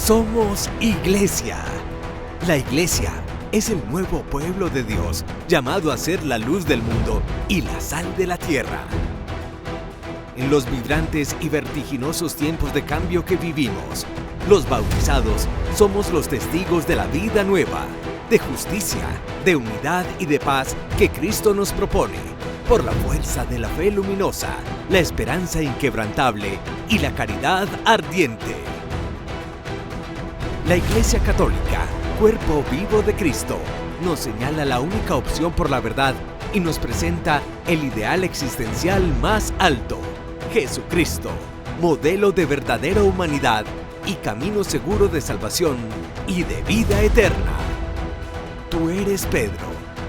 Somos Iglesia. La Iglesia es el nuevo pueblo de Dios, llamado a ser la luz del mundo y la sal de la tierra. En los vibrantes y vertiginosos tiempos de cambio que vivimos, los bautizados somos los testigos de la vida nueva, de justicia, de unidad y de paz que Cristo nos propone, por la fuerza de la fe luminosa, la esperanza inquebrantable y la caridad ardiente. La Iglesia Católica, cuerpo vivo de Cristo, nos señala la única opción por la verdad y nos presenta el ideal existencial más alto, Jesucristo, modelo de verdadera humanidad y camino seguro de salvación y de vida eterna. Tú eres Pedro,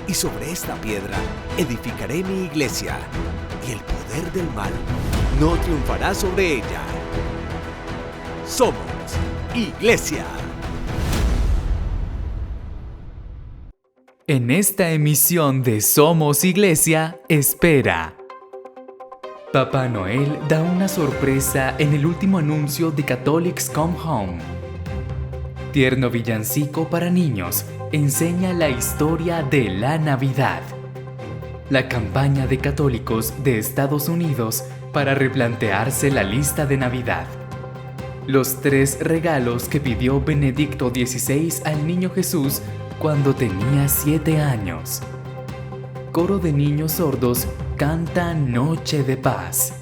y sobre esta piedra edificaré mi iglesia, y el poder del mal no triunfará sobre ella. Somos Iglesia. En esta emisión de Somos Iglesia, espera. Papá Noel da una sorpresa en el último anuncio de Catholics Come Home. Tierno villancico para niños enseña la historia de la Navidad. La campaña de católicos de Estados Unidos para replantearse la lista de Navidad. Los 3 regalos que pidió Benedicto XVI al niño Jesús cuando tenía 7 años. Coro de niños sordos canta Noche de Paz.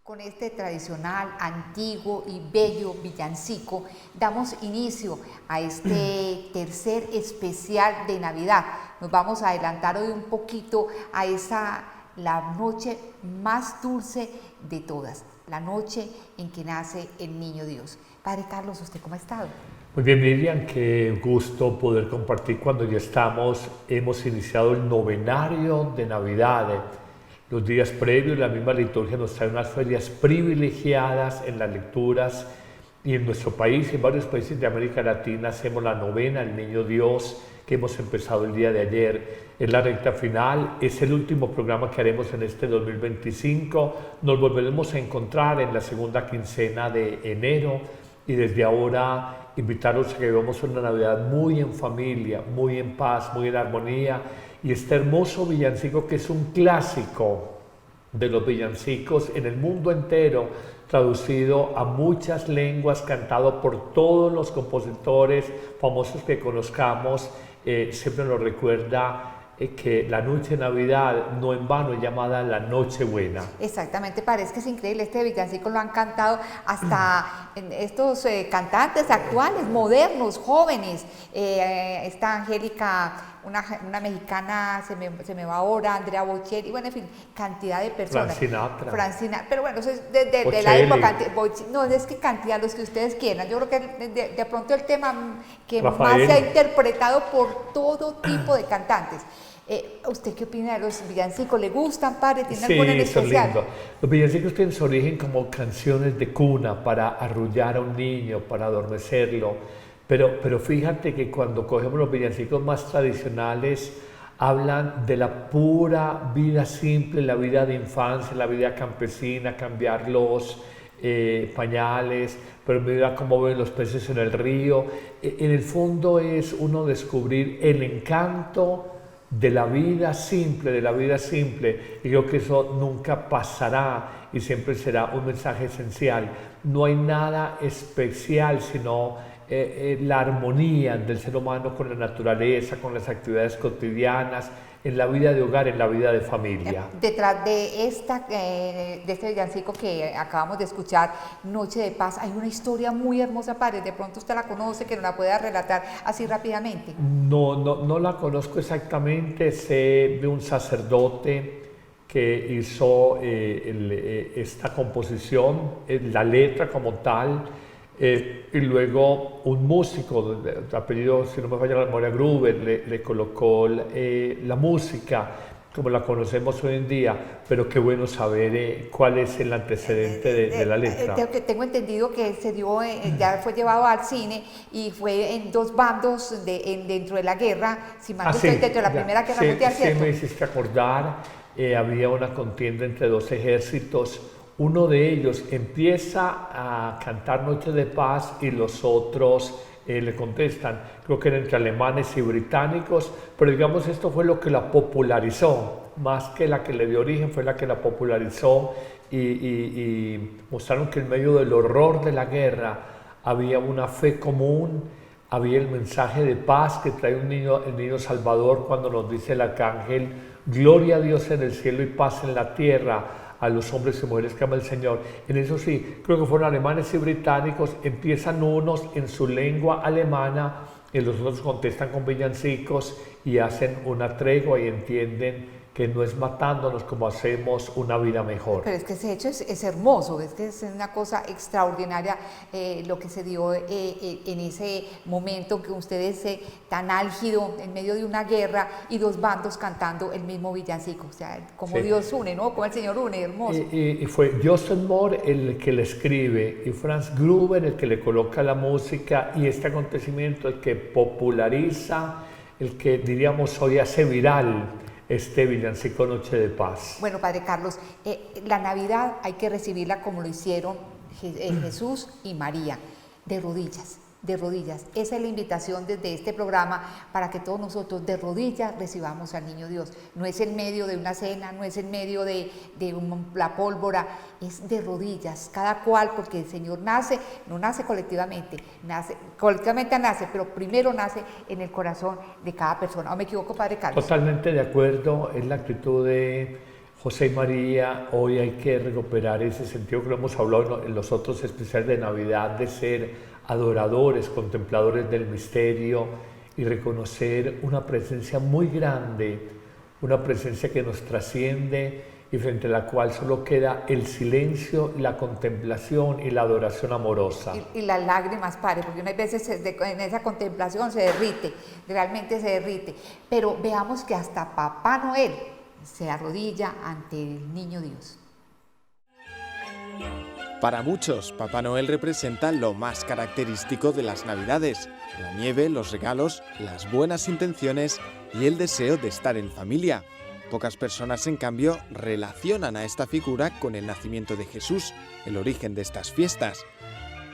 Con este tradicional, antiguo y bello villancico, damos inicio a este tercer especial de Navidad. Nos vamos a adelantar hoy un poquito a la noche más dulce de todas, la noche en que nace el Niño Dios. Padre Carlos, ¿usted cómo ha estado? Muy bien, Miriam, qué gusto poder compartir cuando ya hemos iniciado el novenario de Navidad. Los días previos, la misma liturgia nos trae unas ferias privilegiadas en las lecturas, y en nuestro país y en varios países de América Latina hacemos la novena al Niño Dios que hemos empezado el día de ayer. Es la recta final, es el último programa que haremos en este 2025. Nos volveremos a encontrar en la segunda quincena de enero, y desde ahora invitarlos a que vivamos una Navidad muy en familia, muy en paz, muy en armonía. Y este hermoso villancico, que es un clásico de los villancicos en el mundo entero, traducido a muchas lenguas, cantado por todos los compositores famosos que conozcamos, siempre nos recuerda que la noche de Navidad no en vano es llamada la Nochebuena. Exactamente, parece que es increíble, este villancico lo han cantado hasta estos cantantes actuales, modernos, jóvenes. Está Angélica una mexicana, se me va ahora, Andrea Bocelli, bueno, en fin, cantidad de personas. Frank Sinatra, pero bueno, eso es de la época, no, es que cantidad, los que ustedes quieran. Yo creo que de pronto el tema que Rafael. más se ha interpretado por todo tipo de cantantes. ¿Usted qué opina de los villancicos? ¿Le gustan, padre? ¿Tiene alguno en especial? Son lindos. Los villancicos tienen su origen como canciones de cuna para arrullar a un niño, para adormecerlo. Pero fíjate que cuando cogemos los villancicos más tradicionales, hablan de la pura vida simple, la vida de infancia, la vida campesina, cambiar los pañales, pero mira cómo ven los peces en el río. En el fondo es uno descubrir el encanto de la vida simple, y creo que eso nunca pasará y siempre será un mensaje esencial. No hay nada especial sino la armonía del ser humano con la naturaleza, con las actividades cotidianas, en la vida de hogar, en la vida de familia. Detrás de este villancico que acabamos de escuchar, Noche de Paz, hay una historia muy hermosa, padre. De pronto usted la conoce, que nos la pueda relatar así rápidamente. No la conozco exactamente, sé de un sacerdote que hizo esta composición, la letra como tal, y luego un músico de apellido, si no me falla la memoria, Gruber, le colocó la música como la conocemos hoy en día, pero qué bueno saber cuál es el antecedente de la letra. Tengo entendido que se dio, ya fue llevado al cine y fue en dos bandos dentro de la guerra, si mal no estoy, dentro de la Primera Guerra Mundial, ¿cierto? Sí, me hiciste acordar, había una contienda entre dos ejércitos. Uno de ellos empieza a cantar Noche de Paz y los otros le contestan. Creo que eran entre alemanes y británicos, pero digamos esto fue lo que la popularizó, más que la que le dio origen, fue la que la popularizó y mostraron que en medio del horror de la guerra había una fe común, había el mensaje de paz que trae el niño Salvador cuando nos dice el arcángel: gloria a Dios en el cielo y paz en la tierra a los hombres y mujeres que ama el Señor. En eso sí, creo que fueron alemanes y británicos, empiezan unos en su lengua alemana y los otros contestan con villancicos y hacen una tregua y entienden que no es matándonos como hacemos una vida mejor. Pero es que ese hecho es hermoso, es que es una cosa extraordinaria lo que se dio en ese momento que ustedes tan álgido en medio de una guerra y dos bandos cantando el mismo villancico, o sea, como sí. Dios une, ¿no? Como el Señor une, hermoso. Y fue Joseph Mohr el que le escribe y Franz Gruber el que le coloca la música y este acontecimiento el que populariza, el que diríamos hoy hace viral este villancico Noche de Paz. Bueno, Padre Carlos, la Navidad hay que recibirla como lo hicieron Jesús y María, de rodillas, de rodillas. Esa es la invitación desde este programa para que todos nosotros de rodillas recibamos al Niño Dios. No es en medio de una cena, no es en medio de la pólvora, es de rodillas, cada cual, porque el Señor nace, no nace colectivamente nace, pero primero nace en el corazón de cada persona. ¿O me equivoco, Padre Carlos? Totalmente de acuerdo, es la actitud de José y María. Hoy hay que recuperar ese sentido que lo hemos hablado en los otros especiales de Navidad, de ser adoradores, contempladores del misterio y reconocer una presencia muy grande, una presencia que nos trasciende y frente a la cual solo queda el silencio, la contemplación y la adoración amorosa. Y las lágrimas, Padre, porque unas veces en esa contemplación se derrite, realmente se derrite. Pero veamos que hasta Papá Noel se arrodilla ante el Niño Dios. Para muchos, Papá Noel representa lo más característico de las Navidades: la nieve, los regalos, las buenas intenciones y el deseo de estar en familia. Pocas personas, en cambio, relacionan a esta figura con el nacimiento de Jesús, el origen de estas fiestas.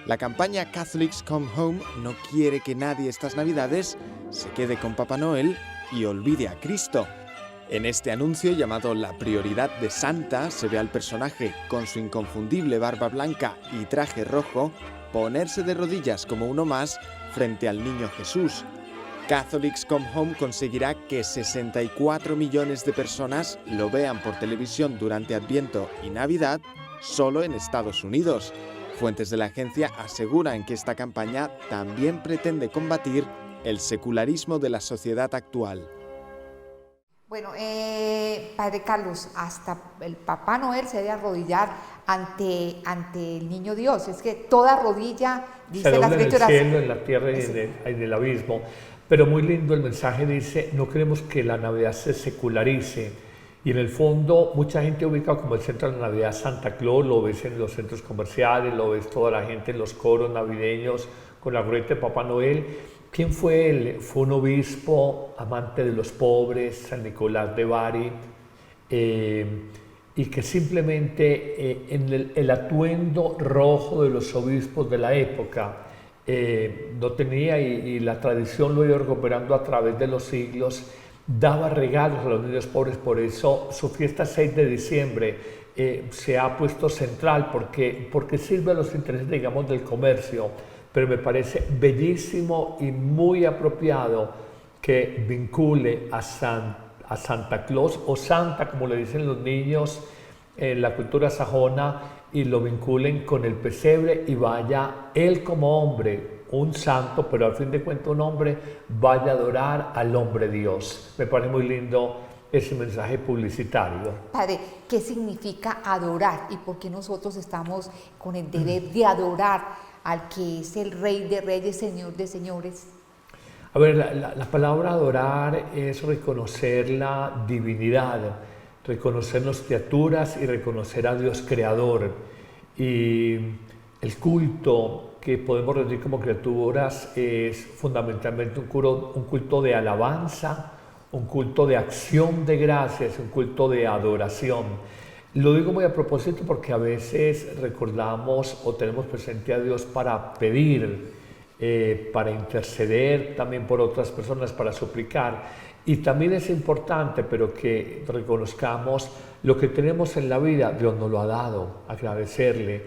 La campaña Catholics Come Home no quiere que nadie estas Navidades se quede con Papá Noel y olvide a Cristo. En este anuncio llamado La prioridad de Santa se ve al personaje, con su inconfundible barba blanca y traje rojo, ponerse de rodillas como uno más frente al niño Jesús. Catholics Come Home conseguirá que 64 millones de personas lo vean por televisión durante Adviento y Navidad solo en Estados Unidos. Fuentes de la agencia aseguran que esta campaña también pretende combatir el secularismo de la sociedad actual. Bueno, Padre Carlos, hasta el Papá Noel se debe arrodillar ante el Niño Dios. Es que toda rodilla, dice la Escritura, en el cielo, en la tierra y en el abismo. Pero muy lindo el mensaje, dice, no queremos que la Navidad se secularice. Y en el fondo, mucha gente ubica como el centro de la Navidad Santa Claus, lo ves en los centros comerciales, lo ves toda la gente en los coros navideños con la gorrita de Papá Noel. ¿Quién fue él? Fue un obispo amante de los pobres, San Nicolás de Bari, y que simplemente en el atuendo rojo de los obispos de la época no tenía, y la tradición lo iba recuperando a través de los siglos, daba regalos a los niños pobres. Por eso su fiesta 6 de diciembre se ha puesto central, porque sirve a los intereses, digamos, del comercio. Pero me parece bellísimo y muy apropiado que vincule a Santa Claus, o Santa, como le dicen los niños en la cultura sajona, y lo vinculen con el pesebre, y vaya él como hombre, un santo, pero al fin de cuentas un hombre, vaya a adorar al hombre Dios. Me parece muy lindo ese mensaje publicitario. Padre, ¿qué significa adorar? ¿Y por qué nosotros estamos con el deber de adorar al que es el Rey de Reyes, Señor de Señores? A ver, la palabra adorar es reconocer la divinidad, reconocernos criaturas y reconocer a Dios creador. Y el culto que podemos rendir como criaturas es fundamentalmente un culto de alabanza, un culto de acción de gracias, un culto de adoración. Lo digo muy a propósito porque a veces recordamos o tenemos presente a Dios para pedir, para interceder también por otras personas, para suplicar. Y también es importante, pero que reconozcamos lo que tenemos en la vida, Dios nos lo ha dado, agradecerle.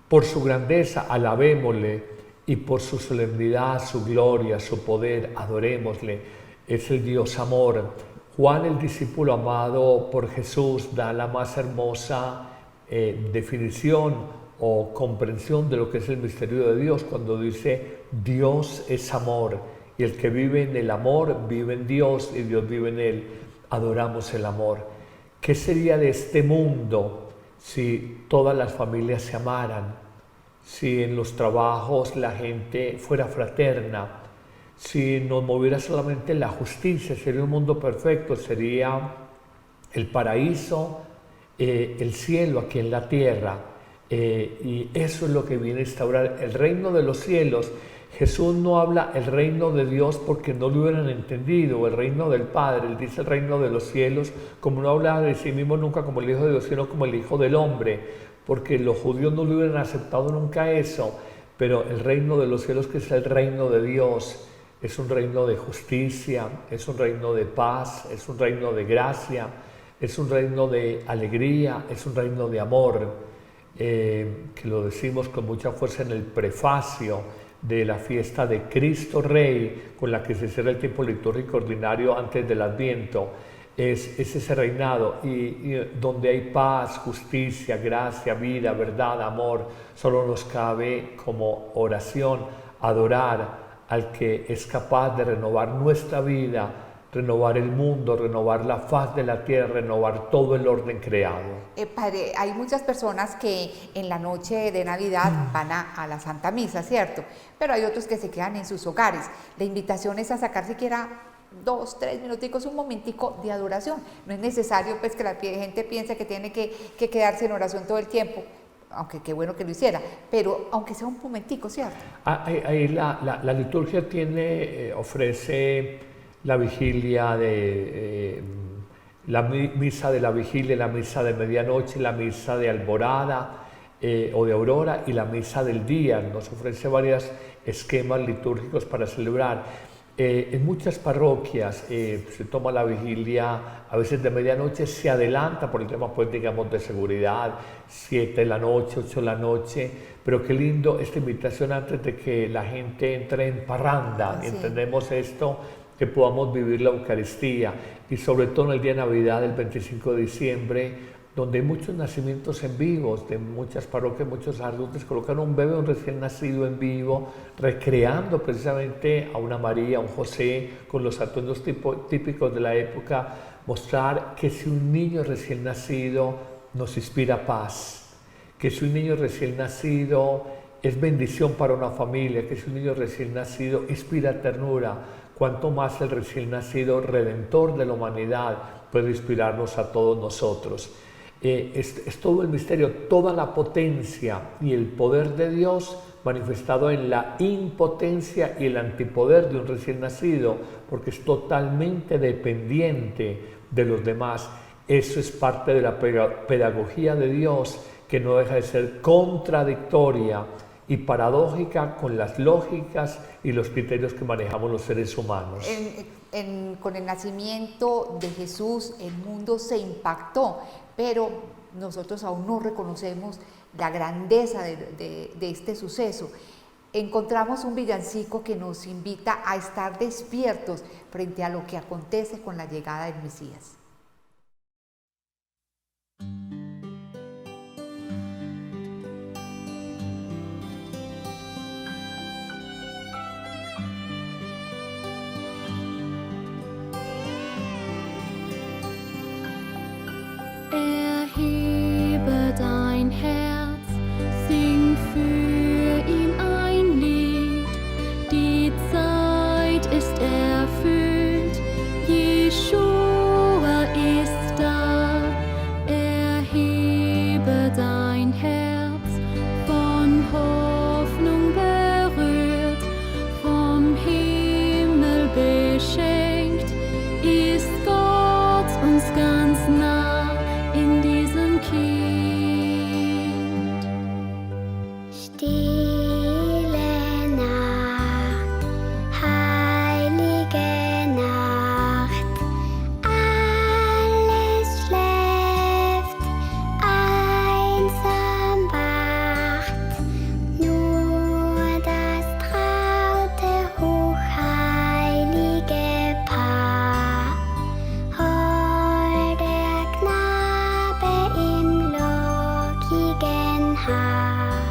Por su grandeza, alabémosle, y por su solemnidad, su gloria, su poder, adorémosle. Es el Dios amor. Juan, el discípulo amado por Jesús, da la más hermosa definición o comprensión de lo que es el misterio de Dios cuando dice: Dios es amor, y el que vive en el amor vive en Dios y Dios vive en él. Adoramos el amor. ¿Qué sería de este mundo si todas las familias se amaran? Si en los trabajos la gente fuera fraterna, si nos moviera solamente la justicia, sería un mundo perfecto, sería el paraíso, el cielo aquí en la tierra. Y eso es lo que viene a instaurar el reino de los cielos. Jesús no habla el reino de Dios porque no lo hubieran entendido, el reino del Padre. Él dice el reino de los cielos, como no habla de sí mismo nunca como el Hijo de Dios, sino como el Hijo del Hombre, porque los judíos no lo hubieran aceptado nunca eso. Pero el reino de los cielos, que es el reino de Dios, es un reino de justicia, es un reino de paz, es un reino de gracia, es un reino de alegría, es un reino de amor, que lo decimos con mucha fuerza en el prefacio de la fiesta de Cristo Rey, con la que se cierra el tiempo litúrgico ordinario antes del Adviento. Es ese reinado y donde hay paz, justicia, gracia, vida, verdad, amor. Solo nos cabe como oración adorar al que es capaz de renovar nuestra vida, renovar el mundo, renovar la faz de la tierra, renovar todo el orden creado. Padre, hay muchas personas que en la noche de Navidad van a la Santa Misa, ¿cierto? Pero hay otros que se quedan en sus hogares. La invitación es a sacar siquiera 2, 3 minuticos, un momentico de adoración. No es necesario pues que la gente piense que tiene que quedarse en oración todo el tiempo, aunque qué bueno que lo hiciera, pero aunque sea un momentico, ¿cierto? Ahí la liturgia ofrece la vigilia la misa de la vigilia, la misa de medianoche, la misa de alborada o de aurora y la misa del día. Nos ofrece varios esquemas litúrgicos para celebrar. En muchas parroquias se toma la vigilia a veces de medianoche, se adelanta por el tema, pues, digamos, de seguridad, 7 de la noche, 8 de la noche, pero qué lindo esta invitación antes de que la gente entre en parranda. Sí. Entendemos esto, que podamos vivir la Eucaristía y sobre todo en el día de Navidad, el 25 de diciembre, donde hay muchos nacimientos en vivos, de muchas parroquias, muchos sacerdotes colocan un bebé, un recién nacido en vivo, recreando precisamente a una María, a un José, con los atuendos típicos de la época, mostrar que si un niño recién nacido nos inspira paz, que si un niño recién nacido es bendición para una familia, que si un niño recién nacido inspira ternura, cuanto más el recién nacido redentor de la humanidad puede inspirarnos a todos nosotros. Es todo el misterio, toda la potencia y el poder de Dios manifestado en la impotencia y el antipoder de un recién nacido, porque es totalmente dependiente de los demás. Eso es parte de la pedagogía de Dios, que no deja de ser contradictoria y paradójica con las lógicas y los criterios que manejamos los seres humanos. Con el nacimiento de Jesús el mundo se impactó, pero nosotros aún no reconocemos la grandeza de este suceso. Encontramos un villancico que nos invita a estar despiertos frente a lo que acontece con la llegada del Mesías. Erhebe dein Herz, sing für ihn ein Lied. Die Zeit ist erfüllt, Jeschua ist da. Erhebe dein Herz, von Hoffnung berührt, vom Himmel beschenkt, ist Gott uns ganz nah in diesem Kind. Stille Nacht, heilige Nacht, alles schläft, einsam wacht, nur das traute, hochheilige Paar. Holder Knabe im lockigen Haar,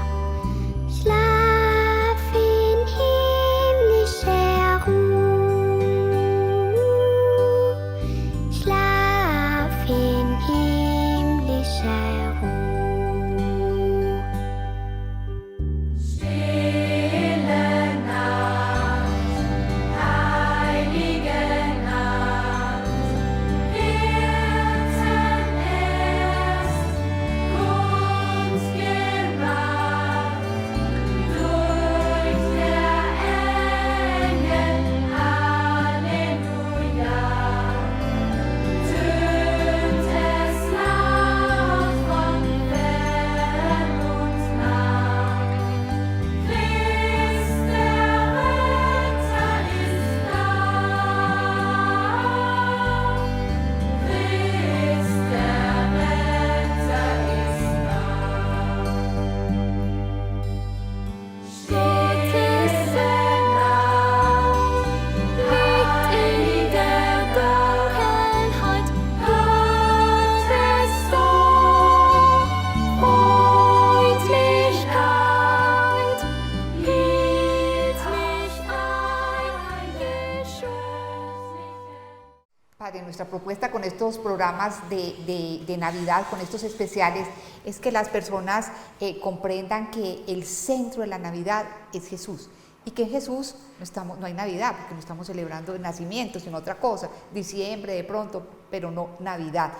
schlaf in himmlischer Ruhe, schlaf in himmlischer Ruhe. Stille Nacht, heilige Nacht, Hirten erst, Kunst gemacht, durch der Engel, Halleluja, tönt es laut von fern und nah. Christ der Retter ist da. Christ der Retter ist da. Gottes Nacht liegt in der Dunkelheit. Gottes Sohn, Freundlichkeit, hielt mich ein, Geschoss. Padre, nuestra propuesta con estos programas de Navidad, con estos especiales, es que las personas comprendan que el centro de la Navidad es Jesús y que en Jesús no hay Navidad, porque no estamos celebrando el nacimiento, sino otra cosa, diciembre de pronto, pero no Navidad.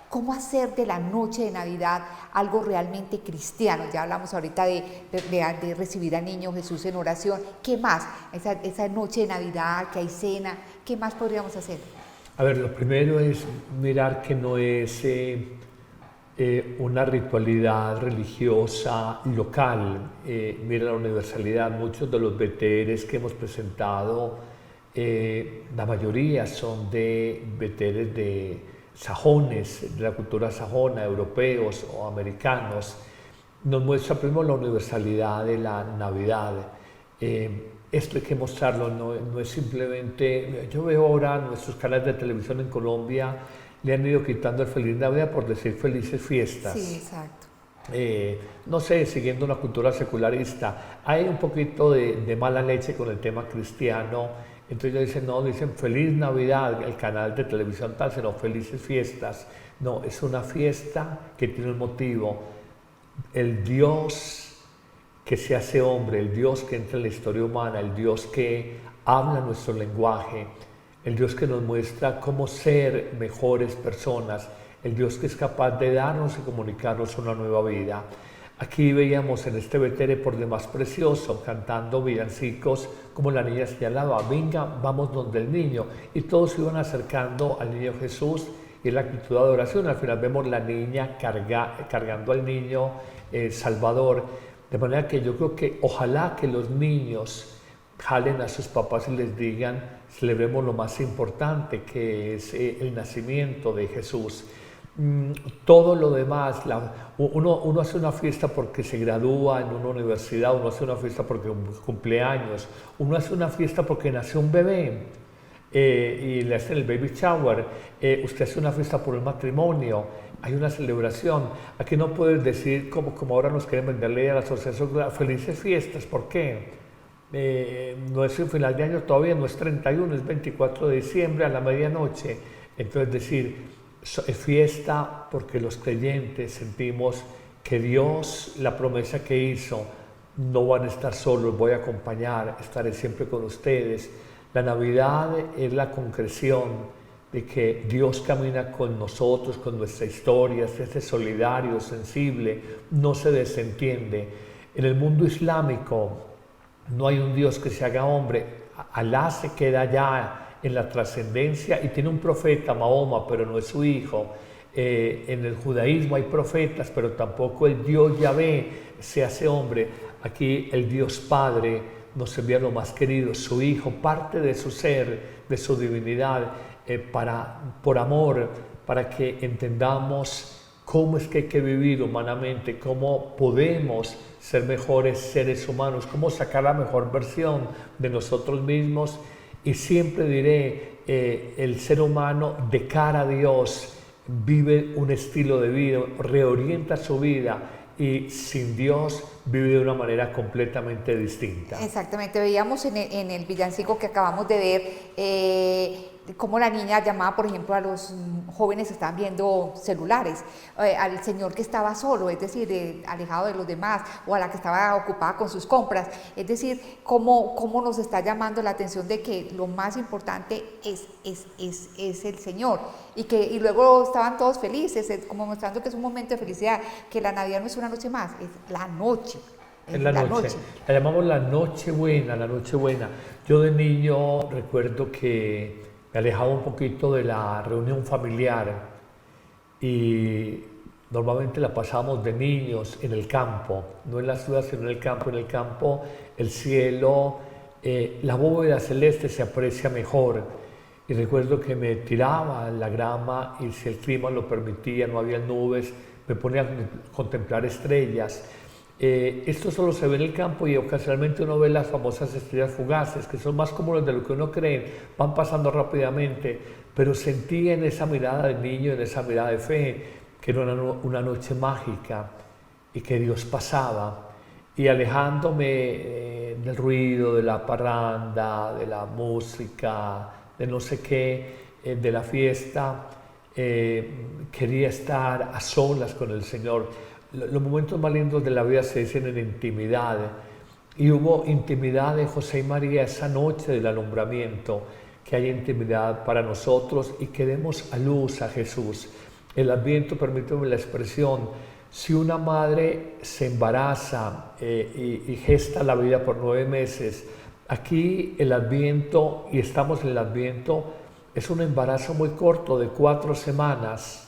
¿Cómo hacer de la noche de Navidad algo realmente cristiano? Ya hablamos ahorita de recibir al niño Jesús en oración. ¿Qué más? Esa noche de Navidad, que hay cena, ¿qué más podríamos hacer? A ver, lo primero es mirar que no es una ritualidad religiosa local. Mira la universalidad, muchos de los BTRs que hemos presentado, la mayoría son de BTRs de sajones, de la cultura sajona, europeos o americanos. Nos muestra primero la universalidad de la Navidad. Esto hay que mostrarlo, no es simplemente... Yo veo ahora nuestros canales de televisión en Colombia le han ido quitando el Feliz Navidad por decir felices fiestas. Sí, exacto. No sé, siguiendo una cultura secularista, hay un poquito de mala leche con el tema cristiano. Entonces ellos dicen, no, dicen feliz Navidad, el canal de televisión tal, sino felices fiestas. No, es una fiesta que tiene un motivo. El Dios que se hace hombre, el Dios que entra en la historia humana, el Dios que habla nuestro lenguaje, el Dios que nos muestra cómo ser mejores personas, el Dios que es capaz de darnos y comunicarnos una nueva vida. Aquí veíamos en este Betere por demás precioso, cantando villancicos, como la niña señalaba, venga, vamos donde el niño, y todos se iban acercando al niño Jesús, y en la actitud de adoración, al final vemos la niña cargando al niño Salvador, de manera que yo creo que ojalá que los niños jalen a sus papás y les digan, celebremos lo más importante, que es el nacimiento de Jesús. Todo lo demás, uno hace una fiesta porque se gradúa en una universidad, uno hace una fiesta porque cumple años, uno hace una fiesta porque nació un bebé y le hacen el baby shower, usted hace una fiesta por el matrimonio, hay una celebración. Aquí no puedes decir como ahora nos quieren venderle a la asociación felices fiestas, ¿por qué? No es el final de año todavía, no es 31, es 24 de diciembre a la medianoche. Entonces decir, es fiesta porque los creyentes sentimos que Dios, la promesa que hizo, no van a estar solos, voy a acompañar, estaré siempre con ustedes. La Navidad es la concreción de que Dios camina con nosotros, con nuestra historia, se hace solidario, sensible, no se desentiende. En el mundo islámico no hay un Dios que se haga hombre, Alá se queda ya en la trascendencia y tiene un profeta, Mahoma, pero no es su hijo. En el judaísmo hay profetas, pero tampoco el Dios Yahvé se hace hombre. Aquí el Dios Padre nos envía lo más querido, su Hijo, parte de su ser, de su divinidad, por amor, para que entendamos cómo es que hay que vivir humanamente, cómo podemos ser mejores seres humanos, cómo sacar la mejor versión de nosotros mismos. Y siempre diré, el ser humano de cara a Dios vive un estilo de vida, reorienta su vida y sin Dios vive de una manera completamente distinta. Exactamente, veíamos en el villancico que acabamos de ver cómo la niña llamaba, por ejemplo, a los jóvenes que estaban viendo celulares, al señor que estaba solo, es decir, alejado de los demás, o a la que estaba ocupada con sus compras, es decir, cómo nos está llamando la atención de que lo más importante es el Señor, y luego estaban todos felices, como mostrando que es un momento de felicidad, que la Navidad no es una noche más, es la noche. Es la noche. La llamamos la Nochebuena, la Nochebuena. Yo de niño recuerdo que me alejaba un poquito de la reunión familiar y normalmente la pasábamos de niños en el campo, no en la ciudad sino en el campo. En el campo el cielo, la bóveda celeste se aprecia mejor y recuerdo que me tiraba en la grama y si el clima lo permitía, no había nubes, me ponía a contemplar estrellas. Esto solo se ve en el campo y ocasionalmente uno ve las famosas estrellas fugaces, que son más comunes de lo que uno cree, van pasando rápidamente, pero sentí en esa mirada de niño, en esa mirada de fe, que era una noche mágica y que Dios pasaba. Y alejándome del ruido, de la parranda, de la música, de no sé qué, de la fiesta, quería estar a solas con el Señor. Los momentos más lindos de la vida se dicen en intimidad, y hubo intimidad de José y María esa noche del alumbramiento, que haya intimidad para nosotros y que demos a luz a Jesús. El Adviento, permíteme la expresión, si una madre se embaraza y gesta la vida por 9 meses, aquí el Adviento, y estamos en el Adviento, es un embarazo muy corto de 4 semanas,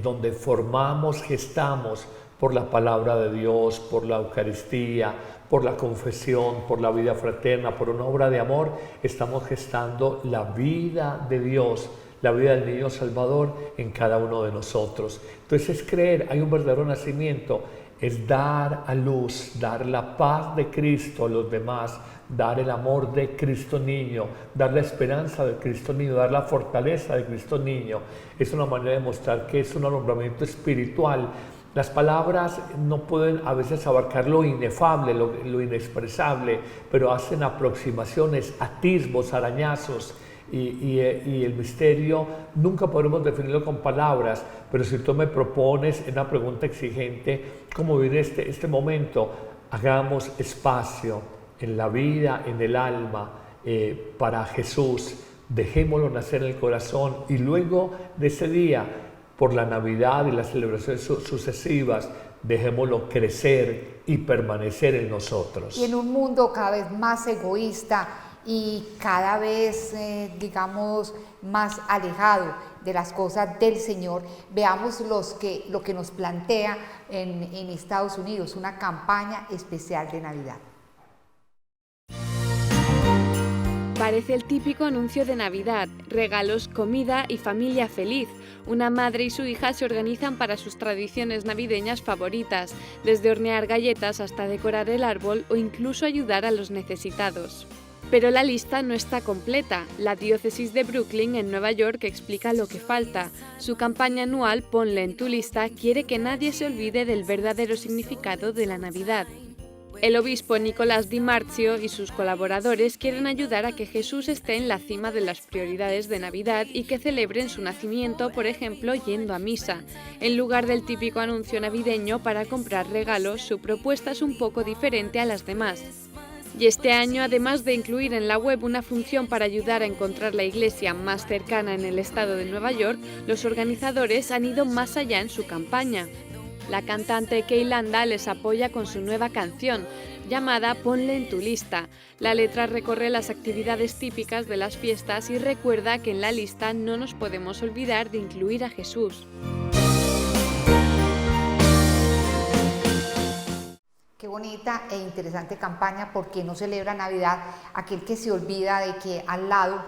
donde formamos, gestamos por la palabra de Dios, por la Eucaristía, por la confesión, por la vida fraterna, por una obra de amor, estamos gestando la vida de Dios, la vida del niño Salvador en cada uno de nosotros. Entonces es creer, hay un verdadero nacimiento, es dar a luz, dar la paz de Cristo a los demás, dar el amor de Cristo niño, dar la esperanza de Cristo niño, dar la fortaleza de Cristo niño. Es una manera de mostrar que es un alumbramiento espiritual. Las palabras no pueden a veces abarcar lo inefable, lo inexpresable, pero hacen aproximaciones, atisbos, arañazos. Y el misterio nunca podremos definirlo con palabras, pero si tú me propones en una pregunta exigente, ¿cómo vivir este momento? Hagamos espacio en la vida, en el alma, para Jesús. Dejémoslo nacer en el corazón y luego de ese día, por la Navidad y las celebraciones sucesivas, dejémoslo crecer y permanecer en nosotros. Y en un mundo cada vez más egoísta y cada vez, digamos, más alejado de las cosas del Señor, veamos lo que nos plantea en Estados Unidos, una campaña especial de Navidad. Parece el típico anuncio de Navidad: regalos, comida y familia feliz. Una madre y su hija se organizan para sus tradiciones navideñas favoritas, desde hornear galletas hasta decorar el árbol o incluso ayudar a los necesitados. Pero la lista no está completa. La diócesis de Brooklyn, en Nueva York, explica lo que falta. Su campaña anual, Ponle en tu lista, quiere que nadie se olvide del verdadero significado de la Navidad. El obispo Nicolás Di Marzio y sus colaboradores quieren ayudar a que Jesús esté en la cima de las prioridades de Navidad y que celebren su nacimiento, por ejemplo, yendo a misa. En lugar del típico anuncio navideño para comprar regalos, su propuesta es un poco diferente a las demás. Y este año, además de incluir en la web una función para ayudar a encontrar la iglesia más cercana en el estado de Nueva York, los organizadores han ido más allá en su campaña. La cantante Kay Landa les apoya con su nueva canción, llamada Ponle en tu lista. La letra recorre las actividades típicas de las fiestas y recuerda que en la lista no nos podemos olvidar de incluir a Jesús. Qué bonita e interesante campaña, porque no celebra Navidad aquel que se olvida de que al lado,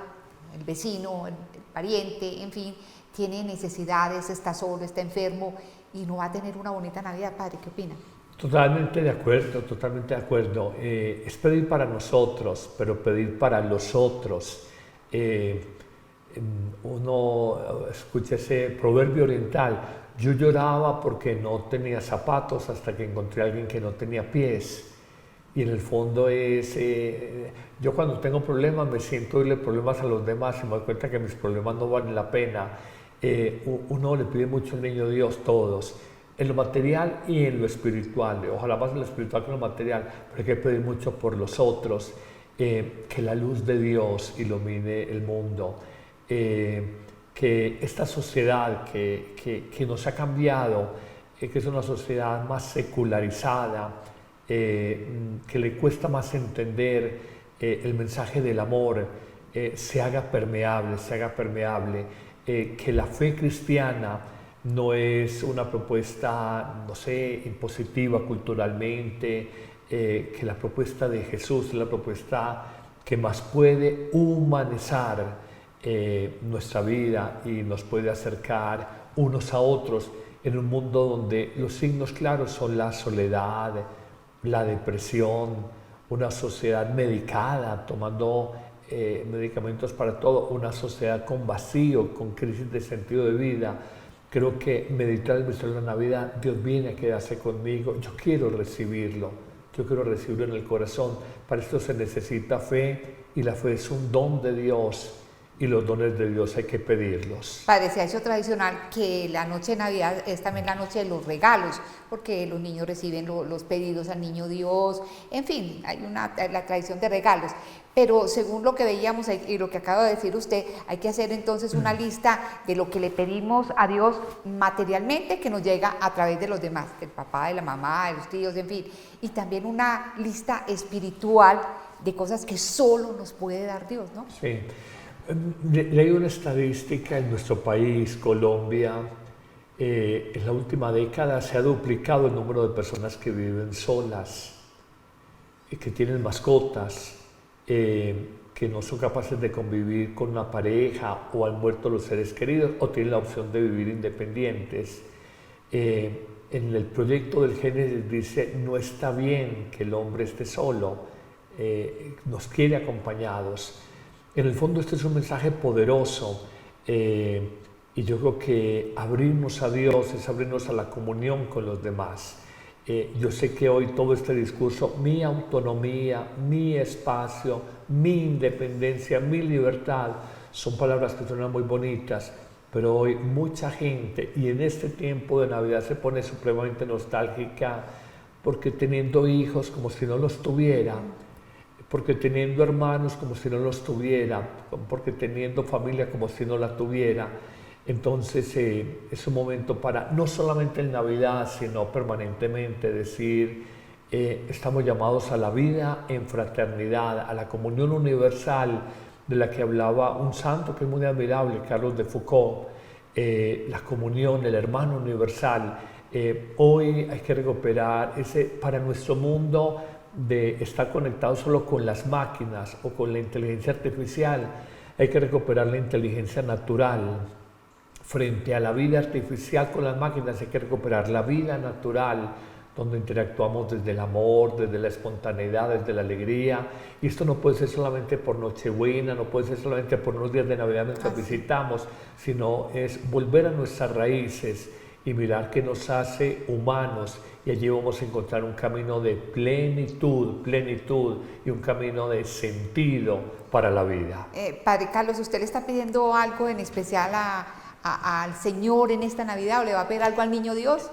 el vecino, el pariente, en fin, tiene necesidades, está solo, está enfermo y no va a tener una bonita Navidad. Padre, ¿qué opina? Totalmente de acuerdo, totalmente de acuerdo. Es pedir para nosotros, pero pedir para los otros. Uno escucha ese proverbio oriental: yo lloraba porque no tenía zapatos hasta que encontré a alguien que no tenía pies. Y en el fondo es, yo cuando tengo problemas me siento oírle problemas a los demás y me doy cuenta que mis problemas no valen la pena. Uno le pide mucho al niño Dios, todos, en lo material y en lo espiritual, ojalá más en lo espiritual que en lo material, pero hay que pedir mucho por los otros, que la luz de Dios ilumine el mundo, que esta sociedad que nos ha cambiado, que es una sociedad más secularizada, que le cuesta más entender el mensaje del amor, se haga permeable, que la fe cristiana no es una propuesta, no sé, impositiva culturalmente, que la propuesta de Jesús es la propuesta que más puede humanizar nuestra vida y nos puede acercar unos a otros en un mundo donde los signos claros son la soledad, la depresión, una sociedad medicada, tomando medicamentos para todo, una sociedad con vacío, con crisis de sentido de vida. Creo que meditar el misterio de la Navidad, Dios viene a quedarse conmigo, yo quiero recibirlo en el corazón. Para esto se necesita fe, y la fe es un don de Dios, y los dones de Dios hay que pedirlos. Padre, se ha hecho tradicional que la noche de Navidad es también la noche de los regalos, porque los niños reciben los pedidos al niño Dios, en fin, hay la tradición de regalos. Pero según lo que veíamos y lo que acaba de decir usted, hay que hacer entonces una lista de lo que le pedimos a Dios materialmente, que nos llega a través de los demás, del papá, de la mamá, de los tíos, en fin. Y también una lista espiritual de cosas que solo nos puede dar Dios, ¿no? Sí. Leí una estadística en nuestro país, Colombia. En la última década se ha duplicado el número de personas que viven solas, que tienen mascotas, que no son capaces de convivir con una pareja, o han muerto los seres queridos, o tienen la opción de vivir independientes. En el proyecto del Génesis dice, no está bien que el hombre esté solo, nos quiere acompañados. En el fondo este es un mensaje poderoso y yo creo que abrirnos a Dios es abrirnos a la comunión con los demás. Yo sé que hoy todo este discurso, mi autonomía, mi espacio, mi independencia, mi libertad, son palabras que suenan muy bonitas, pero hoy mucha gente, y en este tiempo de Navidad se pone supremamente nostálgica, porque teniendo hijos como si no los tuviera, porque teniendo hermanos como si no los tuviera, porque teniendo familia como si no la tuviera. Entonces es un momento para, no solamente en Navidad, sino permanentemente decir, estamos llamados a la vida en fraternidad, a la comunión universal de la que hablaba un santo que es muy admirable, Carlos de Foucault, la comunión, el hermano universal. Hoy hay que recuperar ese, para nuestro mundo, de estar conectado solo con las máquinas o con la inteligencia artificial, hay que recuperar la inteligencia natural. Frente a la vida artificial con las máquinas hay que recuperar la vida natural, donde interactuamos desde el amor, desde la espontaneidad, desde la alegría. Y esto no puede ser solamente por Nochebuena, no puede ser solamente por unos días de Navidad mientras visitamos, sino es volver a nuestras raíces y mirar qué nos hace humanos. Y allí vamos a encontrar un camino de plenitud y un camino de sentido para la vida. Padre Carlos, ¿usted le está pidiendo algo en especial al Señor en esta Navidad o le va a pedir algo al Niño Dios?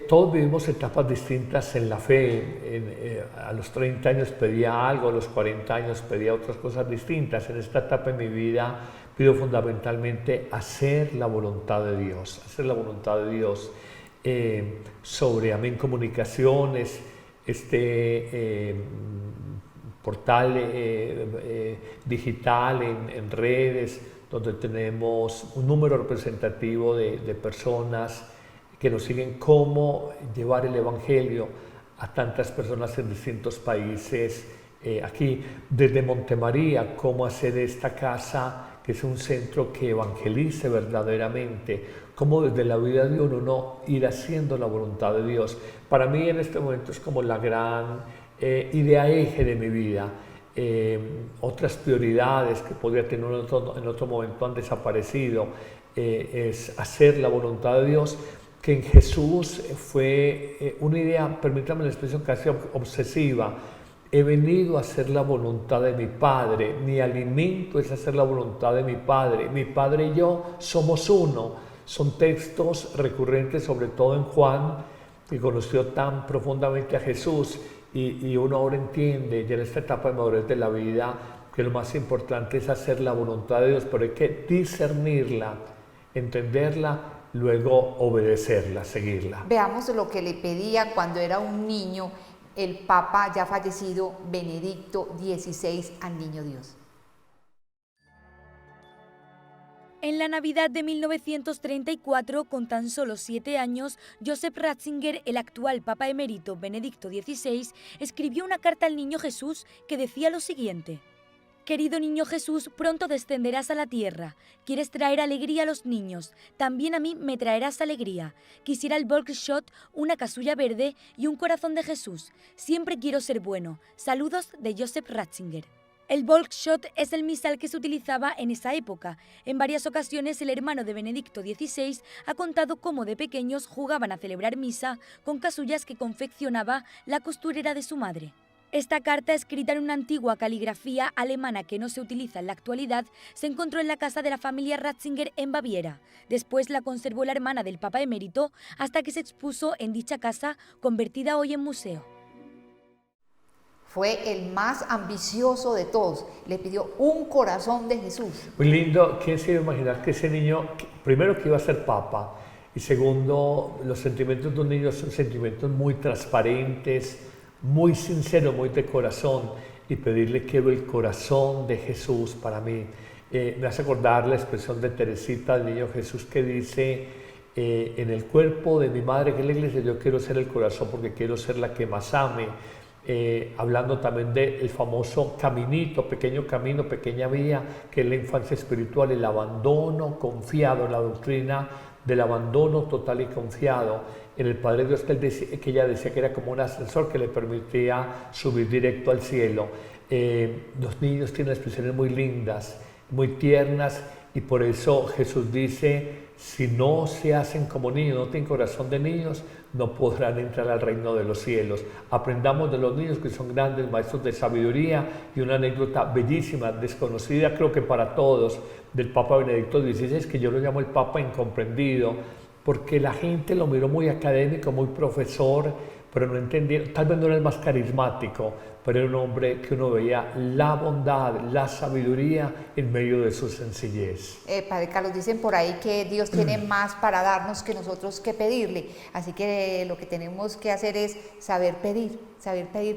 Todos vivimos etapas distintas en la fe. A los 30 años pedía algo, a los 40 años pedía otras cosas distintas. En esta etapa de mi vida pido fundamentalmente hacer la voluntad de Dios, sobre Amén Comunicaciones, este portal digital en redes, donde tenemos un número representativo de personas que nos siguen, cómo llevar el Evangelio a tantas personas en distintos países. Aquí desde Montemaría, cómo hacer esta casa que es un centro que evangelice verdaderamente, cómo desde la vida de uno ir haciendo la voluntad de Dios. Para mí en este momento es como la gran idea eje de mi vida. Otras prioridades que podría tener en otro momento han desaparecido, es hacer la voluntad de Dios, que en Jesús fue una idea, permítanme la expresión casi obsesiva. He venido a hacer la voluntad de mi Padre, mi alimento es hacer la voluntad de mi Padre y yo somos uno. Son textos recurrentes, sobre todo en Juan, que conoció tan profundamente a Jesús. Y uno ahora entiende, ya en esta etapa de madurez de la vida, que lo más importante es hacer la voluntad de Dios, pero hay que discernirla, entenderla, luego obedecerla, seguirla. Veamos lo que le pedía cuando era un niño el Papa ya fallecido Benedicto XVI al Niño Dios. En la Navidad de 1934, con tan solo 7 años, Joseph Ratzinger, el actual Papa emérito Benedicto XVI, escribió una carta al Niño Jesús que decía lo siguiente: Querido Niño Jesús, pronto descenderás a la tierra. Quieres traer alegría a los niños. También a mí me traerás alegría. Quisiera el Volksshot, una casulla verde y un corazón de Jesús. Siempre quiero ser bueno. Saludos de Joseph Ratzinger. El Volksshot es el misal que se utilizaba en esa época. En varias ocasiones el hermano de Benedicto XVI ha contado cómo de pequeños jugaban a celebrar misa con casullas que confeccionaba la costurera de su madre. Esta carta, escrita en una antigua caligrafía alemana que no se utiliza en la actualidad, se encontró en la casa de la familia Ratzinger en Baviera. Después la conservó la hermana del Papa emérito hasta que se expuso en dicha casa, convertida hoy en museo. Fue el más ambicioso de todos. Le pidió un corazón de Jesús. Muy lindo. ¿Quién se iba a imaginar que ese niño, primero que iba a ser papa, y segundo, los sentimientos de un niño son sentimientos muy transparentes, muy sinceros, muy de corazón, y pedirle quiero el corazón de Jesús para mí? Me hace acordar la expresión de Teresita, del Niño Jesús, que dice, en el cuerpo de mi madre, que es la iglesia, yo quiero ser el corazón porque quiero ser la que más ame. Hablando también del famoso caminito, pequeño camino, pequeña vía, que es la infancia espiritual, el abandono confiado en la doctrina del abandono total y confiado en el Padre Dios, que ella decía que era como un ascensor que le permitía subir directo al cielo. Los niños tienen expresiones muy lindas, muy tiernas, y por eso Jesús dice: si no se hacen como niños, no tienen corazón de niños, no podrán entrar al reino de los cielos. Aprendamos de los niños, que son grandes maestros de sabiduría. Y una anécdota bellísima, desconocida creo que para todos, del Papa Benedicto XVI, que yo lo llamo el Papa incomprendido, porque la gente lo miró muy académico, muy profesor, pero no entendía, tal vez no era el más carismático, pero era un hombre que uno veía la bondad, la sabiduría en medio de su sencillez. Padre Carlos, dicen por ahí que Dios tiene más para darnos que nosotros que pedirle, así que lo que tenemos que hacer es saber pedir,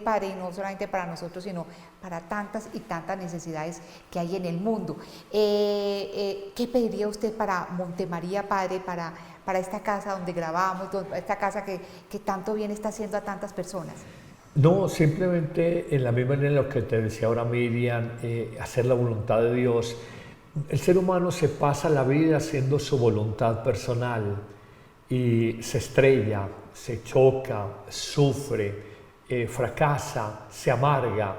Padre, y no solamente para nosotros, sino para tantas y tantas necesidades que hay en el mundo. ¿Qué pediría usted para Montemaría, Padre, para esta casa donde grabamos, esta casa que tanto bien está haciendo a tantas personas? No, simplemente en la misma manera en lo que te decía ahora Miriam, hacer la voluntad de Dios. El ser humano se pasa la vida haciendo su voluntad personal y se estrella, se choca, sufre, fracasa, se amarga.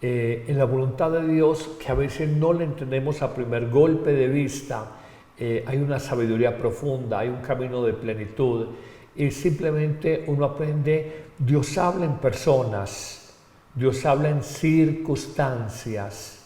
En la voluntad de Dios, que a veces no la entendemos a primer golpe de vista, hay una sabiduría profunda, hay un camino de plenitud, y simplemente uno aprende. Dios habla en personas, Dios habla en circunstancias,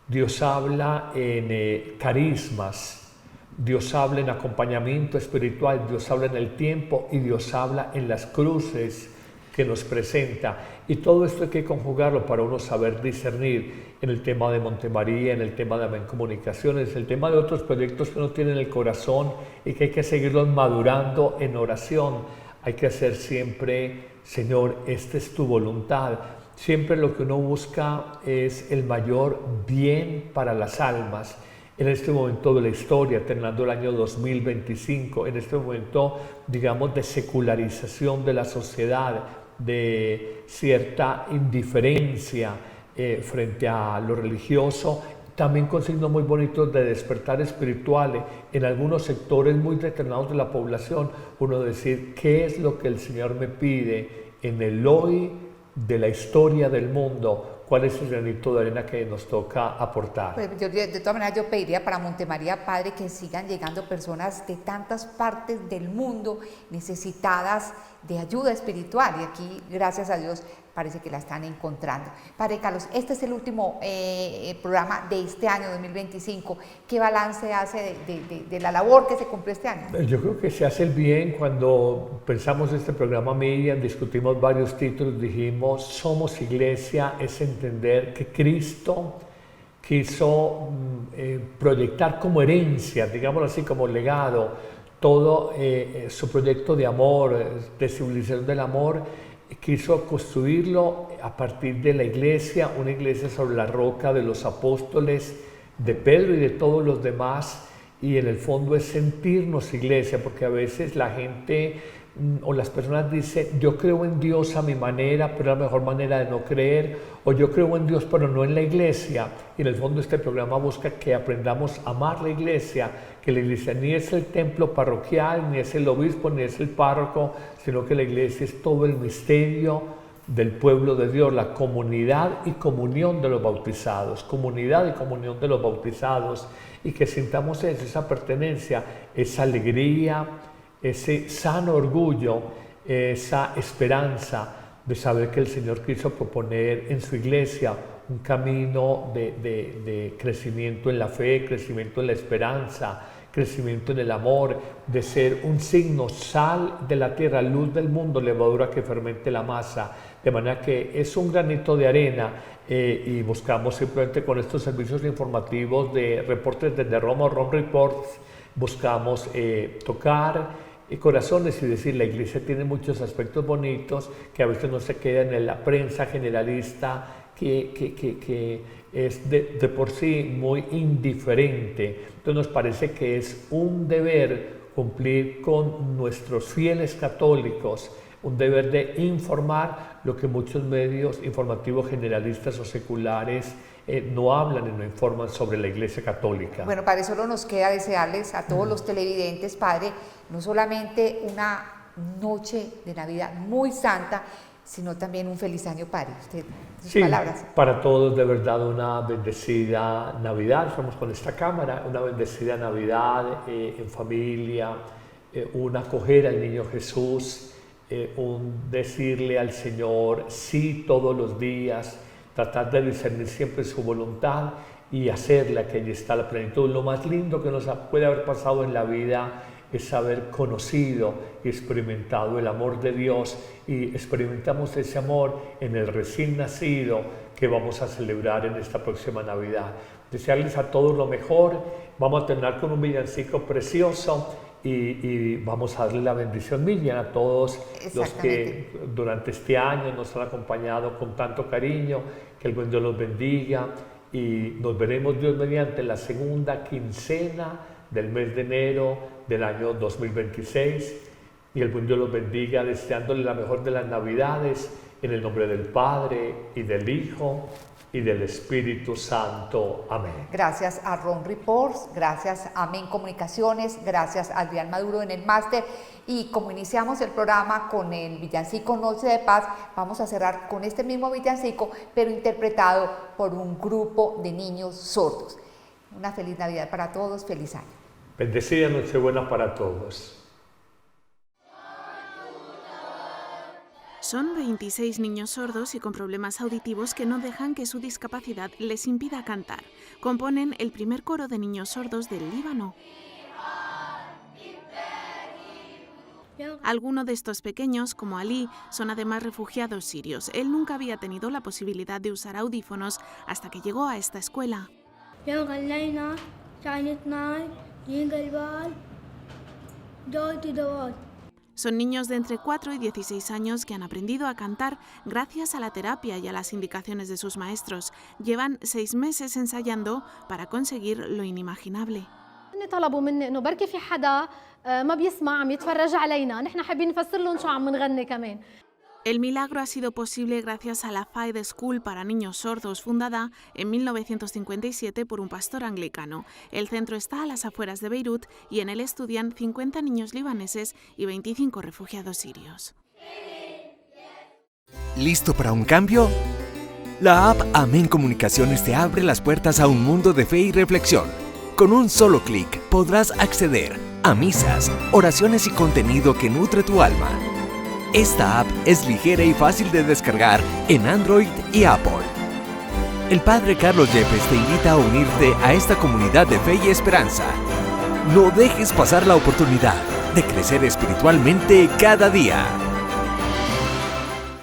Dios habla en carismas, Dios habla en acompañamiento espiritual, Dios habla en el tiempo y Dios habla en las cruces que nos presenta. Y todo esto hay que conjugarlo para uno saber discernir en el tema de Montemaría, en el tema de Amén Comunicaciones, en el tema de otros proyectos que uno tiene en el corazón y que hay que seguirlos madurando en oración. Hay que hacer siempre: Señor, esta es tu voluntad. Siempre lo que uno busca es el mayor bien para las almas. En este momento de la historia, terminando el año 2025, en este momento, digamos, de secularización de la sociedad, de cierta indiferencia frente a lo religioso, también con signos muy bonitos de despertar espiritual en algunos sectores muy determinados de la población. Uno decir: ¿qué es lo que el Señor me pide en el hoy de la historia del mundo? ¿Cuál es el granito de arena que nos toca aportar? Pues de todas maneras yo pediría para Montemaría, Padre, que sigan llegando personas de tantas partes del mundo necesitadas de ayuda espiritual, y aquí, gracias a Dios, parece que la están encontrando. Padre Carlos, este es el último programa de este año 2025. ¿Qué balance hace de la labor que se cumplió este año? Yo creo que se hace el bien. Cuando pensamos este programa, Miriam, discutimos varios títulos, dijimos: somos iglesia, es entender que Cristo quiso proyectar como herencia, digámoslo así, como legado, todo su proyecto de amor, de civilización del amor. Quiso construirlo a partir de la iglesia, una iglesia sobre la roca de los apóstoles, de Pedro y de todos los demás, y en el fondo es sentirnos iglesia, porque a veces la gente o las personas dicen: yo creo en Dios a mi manera, pero es la mejor manera de no creer, o yo creo en Dios pero no en la iglesia. Y en el fondo este programa busca que aprendamos a amar la iglesia, que la iglesia ni es el templo parroquial, ni es el obispo, ni es el párroco, sino que la iglesia es todo el misterio del pueblo de Dios, la comunidad y comunión de los bautizados, comunidad y comunión de los bautizados, y que sintamos eso, esa pertenencia, esa alegría, ese sano orgullo, esa esperanza de saber que el Señor quiso proponer en su iglesia un camino de crecimiento en la fe, crecimiento en la esperanza, crecimiento en el amor, de ser un signo, sal de la tierra, luz del mundo, levadura que fermente la masa. De manera que es un granito de arena, y buscamos simplemente con estos servicios informativos de reportes desde Roma, Rome Reports, buscamos tocar corazones y decir: la iglesia tiene muchos aspectos bonitos que a veces no se quedan en la prensa generalista, que es de por sí muy indiferente. Entonces nos parece que es un deber cumplir con nuestros fieles católicos, un deber de informar lo que muchos medios informativos generalistas o seculares no hablan y no informan sobre la Iglesia Católica. Bueno, para eso solo nos queda desearles a todos los televidentes, Padre, no solamente una noche de Navidad muy santa, sino también un feliz año, Padre. Usted, sus palabras. Para todos de verdad una bendecida Navidad. Estamos con esta cámara, una bendecida Navidad en familia, un acoger al niño Jesús, un decirle al Señor sí todos los días, tratar de discernir siempre su voluntad y hacerla, que allí está la plenitud. Lo más lindo que nos puede haber pasado en la vida es haber conocido y experimentado el amor de Dios, y experimentamos ese amor en el recién nacido que vamos a celebrar en esta próxima Navidad. Desearles a todos lo mejor. Vamos a terminar con un villancico precioso y vamos a darle la bendición, Miriam, a todos los que durante este año nos han acompañado con tanto cariño. Que el buen Dios los bendiga y nos veremos, Dios mediante, la segunda quincena del mes de enero del año 2026, y el buen Dios los bendiga, deseándole la mejor de las Navidades, en el nombre del Padre y del Hijo y del Espíritu Santo. Amén. Gracias a Ron Reports, gracias a Amén Comunicaciones, gracias a Adrián Maduro en el máster. Y como iniciamos el programa con el villancico Noche de Paz, vamos a cerrar con este mismo villancico, pero interpretado por un grupo de niños sordos. Una feliz Navidad para todos, feliz año. Bendecida Nochebuena para todos. Son 26 niños sordos y con problemas auditivos que no dejan que su discapacidad les impida cantar. Componen el primer coro de niños sordos del Líbano. Algunos de estos pequeños, como Ali, son además refugiados sirios. Él nunca había tenido la posibilidad de usar audífonos hasta que llegó a esta escuela. Son niños de entre 4 y 16 años que han aprendido a cantar gracias a la terapia y a las indicaciones de sus maestros. Llevan 6 meses ensayando para conseguir lo inimaginable. El milagro ha sido posible gracias a la Faith School para niños sordos, fundada en 1957 por un pastor anglicano. El centro está a las afueras de Beirut y en él estudian 50 niños libaneses y 25 refugiados sirios. ¿Listo para un cambio? La app Amén Comunicaciones te abre las puertas a un mundo de fe y reflexión. Con un solo clic podrás acceder a misas, oraciones y contenido que nutre tu alma. Esta app es ligera y fácil de descargar en Android y Apple. El Padre Carlos Yepes te invita a unirte a esta comunidad de fe y esperanza. No dejes pasar la oportunidad de crecer espiritualmente cada día.